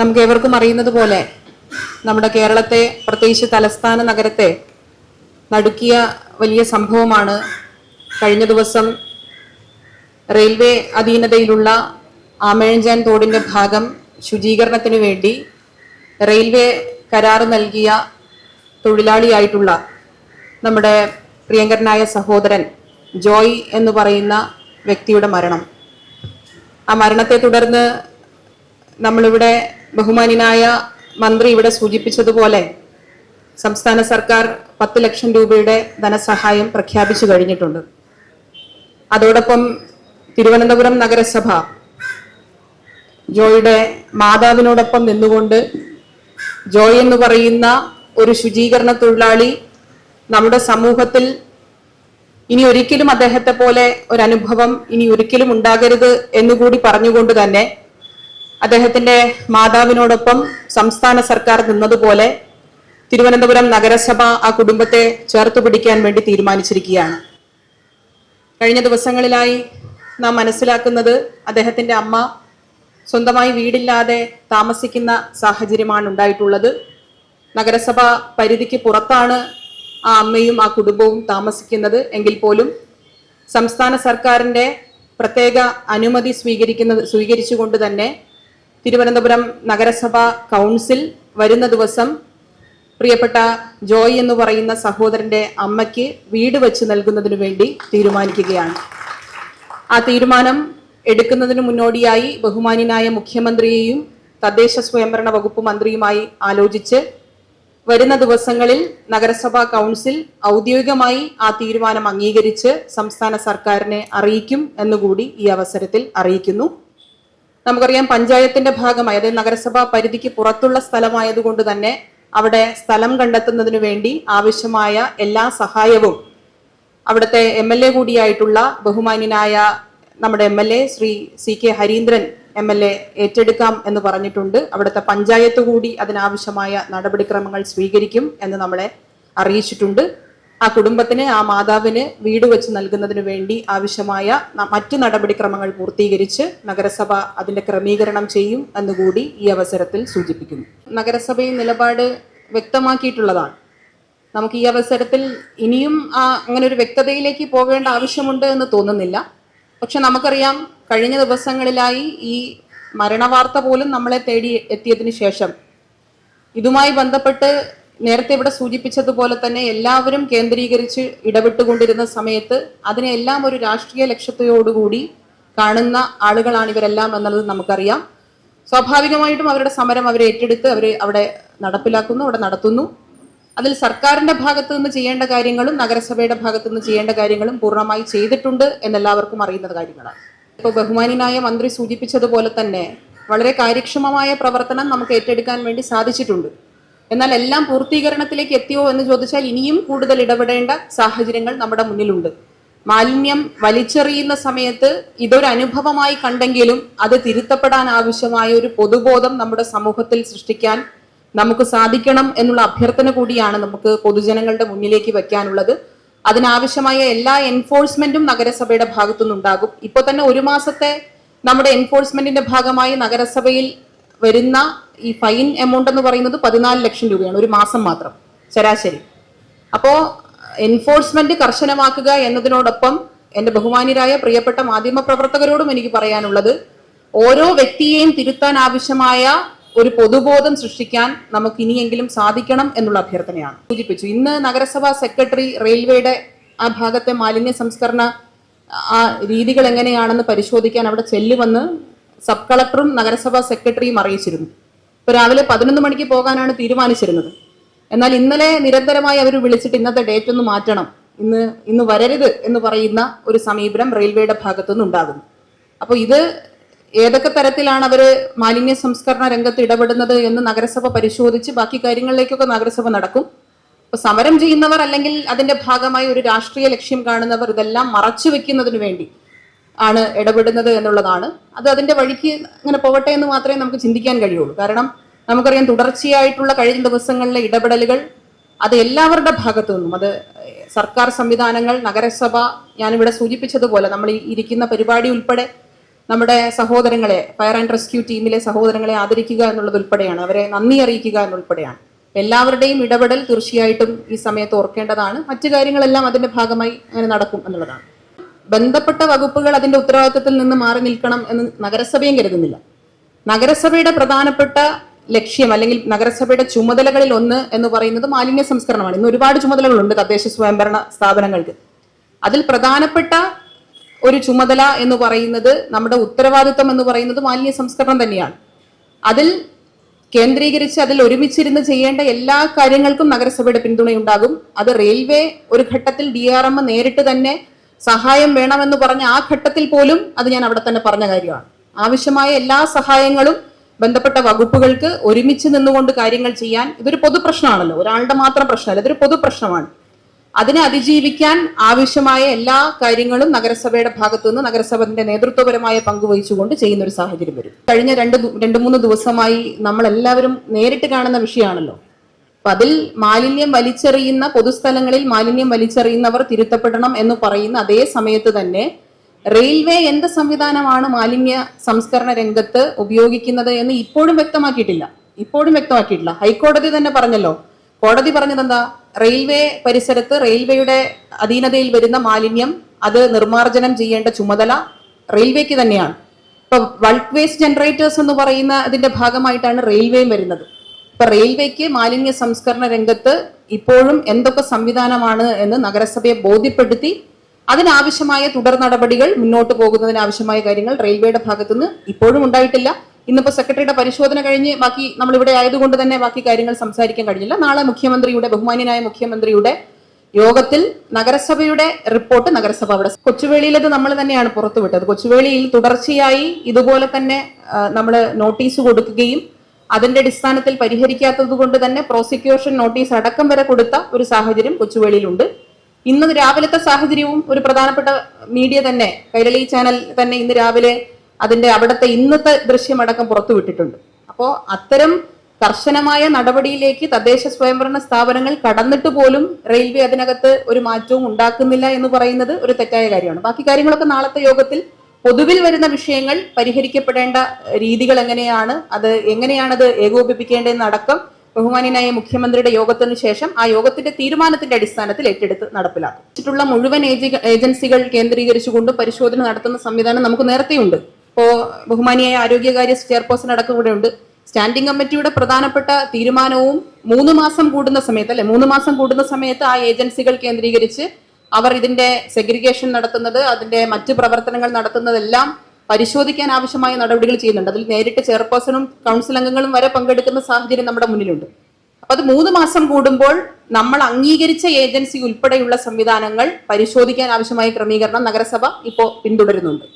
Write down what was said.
നമുക്ക് ഏവർക്കും അറിയുന്നത് പോലെ നമ്മുടെ കേരളത്തെ, പ്രത്യേകിച്ച് തലസ്ഥാന നഗരത്തെ നടുക്കിയ വലിയ സംഭവമാണ് കഴിഞ്ഞ ദിവസം റെയിൽവേ അധീനതയിലുള്ള ആമേഴഞ്ചാൻ തോടിന്റെ ഭാഗം ശുചീകരണത്തിന് വേണ്ടി റെയിൽവേ കരാർ നൽകിയ തൊഴിലാളിയായിട്ടുള്ള നമ്മുടെ പ്രിയങ്കരനായ സഹോദരൻ ജോയ് എന്ന് പറയുന്ന വ്യക്തിയുടെ മരണം. ആ മരണത്തെ തുടർന്ന് നമ്മളിവിടെ ബഹുമാന്യനായ മന്ത്രി ഇവിടെ സൂചിപ്പിച്ചതുപോലെ സംസ്ഥാന സർക്കാർ 10 ലക്ഷം രൂപയുടെ ധനസഹായം പ്രഖ്യാപിച്ചു കഴിഞ്ഞിട്ടുണ്ട്. അതോടൊപ്പം തിരുവനന്തപുരം നഗരസഭ ജോയുടെ മാതാവിനോടൊപ്പം നിന്നുകൊണ്ട് ജോയ് എന്ന് പറയുന്ന ഒരു ശുചീകരണ തൊഴിലാളി നമ്മുടെ സമൂഹത്തിൽ ഇനി ഒരിക്കലും അദ്ദേഹത്തെ പോലെ ഒരു അനുഭവം ഇനി ഒരിക്കലും ഉണ്ടാകരുത് എന്നുകൂടി പറഞ്ഞുകൊണ്ട് തന്നെ അദ്ദേഹത്തിന്റെ മാതാവിനോടൊപ്പം സംസ്ഥാന സർക്കാർ നിന്നതുപോലെ തിരുവനന്തപുരം നഗരസഭ ആ കുടുംബത്തെ ചേർത്ത് പിടിക്കാൻ വേണ്ടി തീരുമാനിച്ചിരിക്കുകയാണ്. കഴിഞ്ഞ ദിവസങ്ങളിലായി നാം മനസ്സിലാക്കുന്നത് അദ്ദേഹത്തിന്റെ അമ്മ സ്വന്തമായി വീടില്ലാതെ താമസിക്കുന്ന സാഹചര്യമാണ് ഉണ്ടായിട്ടുള്ളത്. നഗരസഭ പരിധിക്ക് പുറത്താണ് ആ അമ്മയും ആ കുടുംബവും താമസിക്കുന്നത് എങ്കിൽ പോലും സംസ്ഥാന സർക്കാരിന്റെ പ്രത്യേക അനുമതി സ്വീകരിച്ചുകൊണ്ട് തന്നെ തിരുവനന്തപുരം നഗരസഭ കൗൺസിൽ വരുന്ന ദിവസം പ്രിയപ്പെട്ട ജോയ് എന്ന് പറയുന്ന സഹോദരന്റെ അമ്മയ്ക്ക് വീട് വെച്ച് നൽകുന്നതിന് വേണ്ടി തീരുമാനിക്കുകയാണ്. ആ തീരുമാനം എടുക്കുന്നതിന് മുന്നോടിയായി ബഹുമാന്യനായ മുഖ്യമന്ത്രിയെയും തദ്ദേശ സ്വയംഭരണ വകുപ്പ് മന്ത്രിയുമായി ആലോചിച്ച് വരുന്ന ദിവസങ്ങളിൽ നഗരസഭാ കൗൺസിൽ ഔദ്യോഗികമായി ആ തീരുമാനം അംഗീകരിച്ച് സംസ്ഥാന സർക്കാരിനെ അറിയിക്കും എന്നുകൂടി ഈ അവസരത്തിൽ അറിയിക്കുന്നു. നമുക്കറിയാം, പഞ്ചായത്തിന്റെ ഭാഗമായി, അതായത് നഗരസഭാ പരിധിക്ക് പുറത്തുള്ള സ്ഥലമായതുകൊണ്ട് തന്നെ അവിടെ സ്ഥലം കണ്ടെത്തുന്നതിന് വേണ്ടി ആവശ്യമായ എല്ലാ സഹായവും അവിടുത്തെ MLA കൂടിയായിട്ടുള്ള ബഹുമാന്യനായ നമ്മുടെ MLA Shri CK Harindran MLA ഏറ്റെടുക്കാം എന്ന് പറഞ്ഞിട്ടുണ്ട്. അവിടുത്തെ പഞ്ചായത്ത് കൂടി അതിനാവശ്യമായ നടപടിക്രമങ്ങൾ സ്വീകരിക്കും എന്ന് നമ്മളെ അറിയിച്ചിട്ടുണ്ട്. ആ കുടുംബത്തിന്, ആ മാതാവിന് വീട് വെച്ച് നൽകുന്നതിന് വേണ്ടി ആവശ്യമായ മറ്റു നടപടിക്രമങ്ങൾ പൂർത്തീകരിച്ച് നഗരസഭ അതിന്റെ ക്രമീകരണം ചെയ്യും എന്നുകൂടി ഈ അവസരത്തിൽ സൂചിപ്പിക്കുന്നു. നഗരസഭയിൽ നിലപാട് വ്യക്തമാക്കിയിട്ടുള്ളതാണ്. നമുക്ക് ഈ അവസരത്തിൽ ഇനിയും അങ്ങനെ ഒരു വ്യക്തതയിലേക്ക് പോകേണ്ട ആവശ്യമുണ്ട് എന്ന് തോന്നുന്നില്ല. പക്ഷെ നമുക്കറിയാം, കഴിഞ്ഞ ദിവസങ്ങളിലായി ഈ മരണവാർത്ത പോലും നമ്മളെ തേടി എത്തിയതിനു ശേഷം ഇതുമായി ബന്ധപ്പെട്ട് നേരത്തെ ഇവിടെ സൂചിപ്പിച്ചതുപോലെ തന്നെ എല്ലാവരും കേന്ദ്രീകരിച്ച് ഇടപെട്ടുകൊണ്ടിരുന്ന സമയത്ത് അതിനെല്ലാം ഒരു രാഷ്ട്രീയ ലക്ഷ്യത്തോടുകൂടി കാണുന്ന ആളുകളാണ് ഇവരെല്ലാം എന്നുള്ളത് നമുക്കറിയാം. സ്വാഭാവികമായിട്ടും അവരുടെ സമരം അവരെ ഏറ്റെടുത്ത് അവിടെ നടപ്പിലാക്കുന്നു, അവിടെ നടത്തുന്നു. അതിൽ സർക്കാരിന്റെ ഭാഗത്ത് നിന്ന് ചെയ്യേണ്ട കാര്യങ്ങളും നഗരസഭയുടെ ഭാഗത്ത് നിന്ന് ചെയ്യേണ്ട കാര്യങ്ങളും പൂർണ്ണമായി ചെയ്തിട്ടുണ്ട് എന്നെല്ലാവർക്കും അറിയുന്ന കാര്യങ്ങളാണ്. ഇപ്പോൾ ബഹുമാന്യനായ മന്ത്രി സൂചിപ്പിച്ചതുപോലെ തന്നെ വളരെ കാര്യക്ഷമമായ പ്രവർത്തനം നമുക്ക് ഏറ്റെടുക്കാൻ വേണ്ടി സാധിച്ചിട്ടുണ്ട്. എന്നാൽ എല്ലാം പൂർത്തീകരണത്തിലേക്ക് എത്തിയോ എന്ന് ചോദിച്ചാൽ ഇനിയും കൂടുതൽ ഇടപെടേണ്ട സാഹചര്യങ്ങൾ നമ്മുടെ മുന്നിലുണ്ട്. മാലിന്യം വലിച്ചെറിയുന്ന സമയത്ത് ഇതൊരു അനുഭവമായി കണ്ടെങ്കിലും അത് തിരുത്തപ്പെടാൻ ആവശ്യമായ ഒരു പൊതുബോധം നമ്മുടെ സമൂഹത്തിൽ സൃഷ്ടിക്കാൻ നമുക്ക് സാധിക്കണം എന്നുള്ള അഭ്യർത്ഥന കൂടിയാണ് നമുക്ക് പൊതുജനങ്ങളുടെ മുന്നിലേക്ക് വെക്കാനുള്ളത്. അതിനാവശ്യമായ എല്ലാ എൻഫോഴ്സ്മെന്റും നഗരസഭയുടെ ഭാഗത്തുനിന്നുണ്ടാകും. ഇപ്പോൾ തന്നെ ഒരു മാസത്തെ നമ്മുടെ എൻഫോഴ്സ്മെന്റിന്റെ ഭാഗമായി നഗരസഭയിൽ വരുന്ന ഈ ഫൈൻ എമൗണ്ട് എന്ന് പറയുന്നത് 14 ലക്ഷം രൂപയാണ് ഒരു മാസം മാത്രം ശരാശരി. അപ്പോ എൻഫോഴ്സ്മെന്റ് കർശനമാക്കുക എന്നതിനോടൊപ്പം എന്റെ ബഹുമാന്യരായ പ്രിയപ്പെട്ട മാധ്യമ പ്രവർത്തകരോടും എനിക്ക് പറയാനുള്ളത്, ഓരോ വ്യക്തിയെയും തിരുത്താൻ ആവശ്യമായ ഒരു പൊതുബോധം സൃഷ്ടിക്കാൻ നമുക്ക് ഇനിയെങ്കിലും സാധിക്കണം എന്നുള്ള അഭ്യർത്ഥനയാണ് സൂചിപ്പിച്ചു. ഇന്ന് നഗരസഭാ സെക്രട്ടറി റെയിൽവേയുടെ ആ ഭാഗത്തെ മാലിന്യ സംസ്കരണ ആ രീതികൾ എങ്ങനെയാണെന്ന് പരിശോധിക്കാൻ അവിടെ ചെല്ലുമെന്ന് സബ് കളക്ടറും നഗരസഭാ സെക്രട്ടറിയും അറിയിച്ചിരുന്നു. ഇപ്പൊ രാവിലെ 11 മണിക്ക് പോകാനാണ് തീരുമാനിച്ചിരുന്നത്. എന്നാൽ ഇന്നലെ നിരന്തരമായി അവർ വിളിച്ചിട്ട് ഇന്നത്തെ ഡേറ്റ് ഒന്ന് മാറ്റണം, ഇന്ന് വരരുത് എന്ന് പറയുന്ന ഒരു സമീപനം റെയിൽവേയുടെ ഭാഗത്തുനിന്ന് ഉണ്ടാകുന്നു. അപ്പോൾ ഇത് ഏതൊക്കെ തരത്തിലാണ് അവർ മാലിന്യ സംസ്കരണ രംഗത്ത് ഇടപെടുന്നത് എന്ന് നഗരസഭ പരിശോധിച്ച് ബാക്കി കാര്യങ്ങളിലേക്കൊക്കെ നഗരസഭ നടക്കും. ഇപ്പൊ സമരം ചെയ്യുന്നവർ അല്ലെങ്കിൽ അതിന്റെ ഭാഗമായി ഒരു രാഷ്ട്രീയ ലക്ഷ്യം കാണുന്നവർ ഇതെല്ലാം മറച്ചു വെക്കുന്നതിന് വേണ്ടി ആണ് ഇടപെടുന്നത് എന്നുള്ളതാണ്. അത് അതിന്റെ വഴിക്ക് അങ്ങനെ പോകട്ടെ എന്ന് മാത്രമേ നമുക്ക് ചിന്തിക്കാൻ കഴിയുള്ളൂ. കാരണം നമുക്കറിയാം, തുടർച്ചയായിട്ടുള്ള കഴിഞ്ഞ ദിവസങ്ങളിലെ ഇടപെടലുകൾ അത് എല്ലാവരുടെ ഭാഗത്തു നിന്നും, അത് സർക്കാർ സംവിധാനങ്ങൾ, നഗരസഭ, ഞാനിവിടെ സൂചിപ്പിച്ചതുപോലെ നമ്മൾ ഈ ഇരിക്കുന്ന പരിപാടി ഉൾപ്പെടെ നമ്മുടെ സഹോദരങ്ങളെ, ഫയർ ആൻഡ് റെസ്ക്യൂ ടീമിലെ സഹോദരങ്ങളെ ആദരിക്കുക എന്നുള്ളത് ഉൾപ്പെടെയാണ്, അവരെ നന്ദി അറിയിക്കുക എന്നുൾപ്പെടെയാണ്. എല്ലാവരുടെയും ഇടപെടൽ തീർച്ചയായിട്ടും ഈ സമയത്ത് ഓർക്കേണ്ടതാണ്. മറ്റു കാര്യങ്ങളെല്ലാം അതിന്റെ ഭാഗമായി അങ്ങനെ നടക്കും എന്നുള്ളതാണ്. ബന്ധപ്പെട്ട വകുപ്പുകൾ അതിന്റെ ഉത്തരവാദിത്തത്തിൽ നിന്ന് മാറി നിൽക്കണം എന്ന് നഗരസഭയും കരുതുന്നില്ല. നഗരസഭയുടെ പ്രധാനപ്പെട്ട ലക്ഷ്യം അല്ലെങ്കിൽ നഗരസഭയുടെ ചുമതലകളിൽ ഒന്ന് എന്ന് പറയുന്നത് മാലിന്യ സംസ്കരണമാണ്. ഇന്ന് ഒരുപാട് ചുമതലകളുണ്ട് തദ്ദേശ സ്വയംഭരണ സ്ഥാപനങ്ങൾക്ക്. അതിൽ പ്രധാനപ്പെട്ട ഒരു ചുമതല എന്ന് പറയുന്നത്, നമ്മുടെ ഉത്തരവാദിത്വം എന്ന് പറയുന്നത് മാലിന്യ സംസ്കരണം തന്നെയാണ്. അതിൽ കേന്ദ്രീകരിച്ച് അതിൽ ഒരുമിച്ചിരുന്ന് ചെയ്യേണ്ട എല്ലാ കാര്യങ്ങൾക്കും നഗരസഭയുടെ പിന്തുണയുണ്ടാകും. അത് റെയിൽവേ ഒരു ഘട്ടത്തിൽ DRM നേരിട്ട് തന്നെ സഹായം വേണമെന്ന് പറഞ്ഞ ആ ഘട്ടത്തിൽ പോലും അത് ഞാൻ അവിടെ തന്നെ പറഞ്ഞ കാര്യമാണ്. ആവശ്യമായ എല്ലാ സഹായങ്ങളും ബന്ധപ്പെട്ട വകുപ്പുകൾക്ക് ഒരുമിച്ച് നിന്നുകൊണ്ട് കാര്യങ്ങൾ ചെയ്യാൻ, ഇതൊരു പൊതുപ്രശ്നമാണല്ലോ, ഒരാളുടെ മാത്രം പ്രശ്നമല്ല, ഇതൊരു പൊതുപ്രശ്നമാണ്. അതിനെ അതിജീവിക്കാൻ ആവശ്യമായ എല്ലാ കാര്യങ്ങളും നഗരസഭയുടെ ഭാഗത്തു നിന്ന് നഗരസഭയുടെ നേതൃത്വപരമായ പങ്കുവഹിച്ചുകൊണ്ട് ചെയ്യുന്ന ഒരു സാഹചര്യം വരും. കഴിഞ്ഞ രണ്ട് മൂന്ന് ദിവസമായി നമ്മൾ എല്ലാവരും നേരിട്ട് കാണുന്ന വിഷയമാണല്ലോ. അപ്പൊ അതിൽ മാലിന്യം വലിച്ചെറിയുന്ന, പൊതുസ്ഥലങ്ങളിൽ മാലിന്യം വലിച്ചെറിയുന്നവർ തിരുത്തപ്പെടണം എന്ന് പറയുന്ന അതേ സമയത്ത് തന്നെ റെയിൽവേ എന്ത് സംവിധാനമാണ് മാലിന്യ സംസ്കരണ രംഗത്ത് ഉപയോഗിക്കുന്നത് എന്ന് ഇപ്പോഴും വ്യക്തമാക്കിയിട്ടില്ല. ഹൈക്കോടതി തന്നെ പറഞ്ഞല്ലോ. കോടതി പറഞ്ഞത് എന്താ? റെയിൽവേ പരിസരത്ത് റെയിൽവേയുടെ അധീനതയിൽ വരുന്ന മാലിന്യം അത് നിർമ്മാർജ്ജനം ചെയ്യേണ്ട ചുമതല റെയിൽവേക്ക് തന്നെയാണ്. ഇപ്പൊ ബൾക്ക് വേസ്റ്റ് ജനറേറ്റേഴ്സ് എന്ന് പറയുന്ന അതിന്റെ ഭാഗമായിട്ടാണ് റെയിൽവേയും വരുന്നത്. ഇപ്പൊ റെയിൽവേക്ക് മാലിന്യ സംസ്കരണ രംഗത്ത് ഇപ്പോഴും എന്തൊക്കെ സംവിധാനമാണ് എന്ന് നഗരസഭയെ ബോധ്യപ്പെടുത്തി അതിനാവശ്യമായ തുടർ നടപടികൾ മുന്നോട്ട് പോകുന്നതിന് ആവശ്യമായ കാര്യങ്ങൾ റെയിൽവേയുടെ ഭാഗത്തുനിന്ന് ഇപ്പോഴും ഉണ്ടായിട്ടില്ല. ഇന്നിപ്പോ സെക്രട്ടറിയുടെ പരിശോധന കഴിഞ്ഞ് ബാക്കി നമ്മൾ ഇവിടെ ആയതുകൊണ്ട് തന്നെ ബാക്കി കാര്യങ്ങൾ സംസാരിക്കാൻ കഴിഞ്ഞില്ല. നാളെ ബഹുമാന്യനായ മുഖ്യമന്ത്രിയുടെ യോഗത്തിൽ നഗരസഭയുടെ റിപ്പോർട്ട് നഗരസഭ അവിടെ കൊച്ചുവേളിയിലത് നമ്മൾ തന്നെയാണ് പുറത്തുവിട്ടത്. കൊച്ചുവേളിയിൽ തുടർച്ചയായി ഇതുപോലെ തന്നെ നമ്മൾ നോട്ടീസ് കൊടുക്കുകയും അതിന്റെ അടിസ്ഥാനത്തിൽ പരിഹരിക്കാത്തത് കൊണ്ട് തന്നെ പ്രോസിക്യൂഷൻ നോട്ടീസ് അടക്കം വരെ കൊടുത്ത ഒരു സാഹചര്യം കൊച്ചുവേളിയിലുണ്ട്. ഇന്ന് രാവിലത്തെ സാഹചര്യവും ഒരു പ്രധാനപ്പെട്ട മീഡിയ തന്നെ, കൈരളി ചാനൽ തന്നെ ഇന്ന് രാവിലെ അതിന്റെ അവിടുത്തെ ഇന്നത്തെ ദൃശ്യമടക്കം പുറത്തുവിട്ടിട്ടുണ്ട്. അപ്പോൾ അത്തരം കർശനമായ നടപടിയിലേക്ക് തദ്ദേശ സ്വയംഭരണ സ്ഥാപനങ്ങൾ കടന്നിട്ട് പോലും റെയിൽവേ അതിനകത്ത് ഒരു മാറ്റവും ഉണ്ടാക്കുന്നില്ല എന്ന് പറയുന്നത് ഒരു തെറ്റായ കാര്യമാണ്. ബാക്കി കാര്യങ്ങളൊക്കെ നാളത്തെ യോഗത്തിൽ പൊതുവിൽ വരുന്ന വിഷയങ്ങൾ പരിഹരിക്കപ്പെടേണ്ട രീതികൾ എങ്ങനെയാണത് ഏകോപിപ്പിക്കേണ്ടതെന്നടക്കം ബഹുമാന്യനായ മുഖ്യമന്ത്രിയുടെ യോഗത്തിന് ശേഷം ആ യോഗത്തിന്റെ തീരുമാനത്തിന്റെ അടിസ്ഥാനത്തിൽ ഏറ്റെടുത്ത് നടപ്പിലാക്കും. മുഴുവൻ ഏജൻസികൾ കേന്ദ്രീകരിച്ചുകൊണ്ട് പരിശോധന നടത്തുന്ന സംവിധാനം നമുക്ക് നേരത്തെയുണ്ട്. ഇപ്പോ ബഹുമാനിയായ ആരോഗ്യകാര്യ ചെയർപേഴ്സൺ അടക്കം ഇവിടെ ഉണ്ട്. സ്റ്റാൻഡിംഗ് കമ്മിറ്റിയുടെ പ്രധാനപ്പെട്ട തീരുമാനവും 3 മാസം കൂടുന്ന സമയത്ത് ആ ഏജൻസികൾ കേന്ദ്രീകരിച്ച് അവർ ഇതിന്റെ സെഗ്രിഗേഷൻ നടത്തുന്നത്, അതിന്റെ മറ്റു പ്രവർത്തനങ്ങൾ നടത്തുന്നതെല്ലാം പരിശോധിക്കാൻ ആവശ്യമായ നടപടികൾ ചെയ്യുന്നുണ്ട്. അതിൽ നേരിട്ട് ചെയർപേഴ്സണും കൗൺസിൽ അംഗങ്ങളും വരെ പങ്കെടുക്കുന്ന സാഹചര്യം നമ്മുടെ മുന്നിലുണ്ട്. അപ്പൊ അത് 3 മാസം കൂടുമ്പോൾ നമ്മൾ അംഗീകരിച്ച ഏജൻസി ഉൾപ്പെടെയുള്ള സംവിധാനങ്ങൾ പരിശോധിക്കാൻ ആവശ്യമായ ക്രമീകരണം നഗരസഭ ഇപ്പോൾ പിന്തുടരുന്നുണ്ട്.